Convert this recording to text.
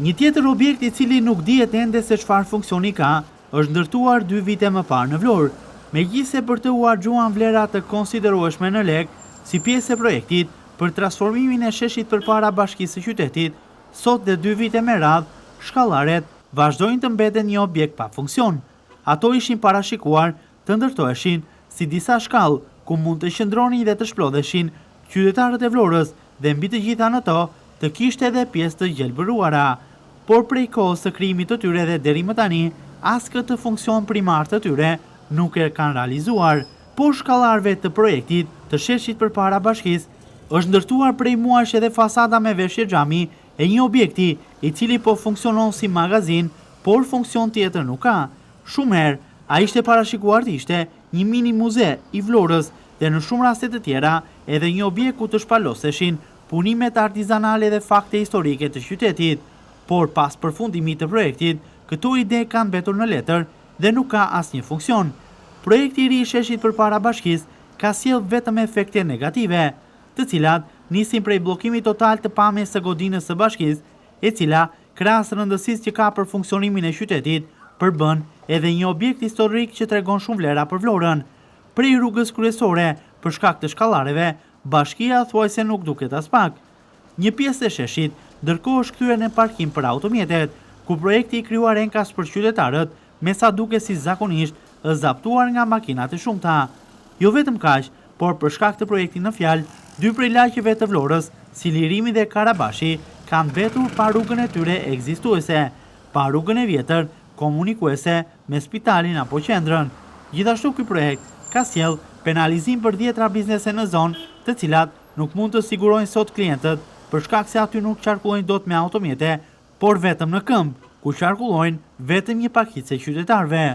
Një tjetër objekt i cili nuk dihet ende se çfarë funksioni ka, është ndërtuar 2 vite më parë në Vlorë, megjithëse për të u harxhuar vlera të konsiderueshme në lek si pjesë e projektit për transformimin e sheshit përpara Bashkisë së Qytetit, sot dhe 2 vite me radhë, shkallaret vazhdojnë të mbeten një objekt pa funksion. Ato ishin parashikuar të ndërtoheshin si disa shkallë ku mund të qëndronin dhe të shplodheshin qytetarët e Vlorës dhe mbi të gjitha në to të kishte edhe pjesë të gjelbëruara. Por prej kohës së krijimit të tyre dhe deri më tani, as këtë funksion primar të tyre nuk e kanë realizuar. Por shkallarëve të projektit të sheshit përpara Bashkisë është ndërtuar prej muajsh edhe fasada me veshje xhami e një objekti i cili po funksionon si magazin, por funksion tjetër nuk ka. Shumë herë ai ishte parashikuar të ishte një mini muze i Vlorës dhe në shumë raste të tjera edhe një objekt ku të shpaloseshin punimet artizanale dhe fakte historike të qytetit, por pas përfundimit të projektit, këto ide kanë mbetur në letër dhe nuk ka asnjë funksion. Projekti i ri i sheshit përpara Bashkisë ka sjellë vetëm efekte negative, të cilat nisin prej bllokimit total të pamjes së godinës së Bashkisë, e cila krahas rëndësisë që ka për funksionimin e qytetit, përbën edhe një objekt historik që tregon shumë vlera për Vlorën. Prej rrugës kryesore, për shkak të shkallareve, Bashkia thuajse nuk duket as pak. Një pjesë e sheshit ndërkohë është kthyer në parkim për automjetet, ku projekti i krijuar enkas për qytetarët, me sa duket si zakonisht, është zaptuar nga makinat e shumta. Jo vetëm kaq, por për shkak të projektit në fjalë, 2 prej laqeve të Vlorës, si Lirimi dhe Karabashi, kanë mbetur pa rrugën e tyre ekzistuese, pa rrugën e vjetër komunikuese me spitalin apo qendrën. Gjithashtu ky projekt ka sjellë penalizim për 10 biznese në zonë, të cilat nuk mund të sigurojnë sot klientët për shkak se aty nuk qarkullojnë dot me automjete, por vetëm në këmbë, ku qarkullojnë vetëm një pakicë qytetarëve.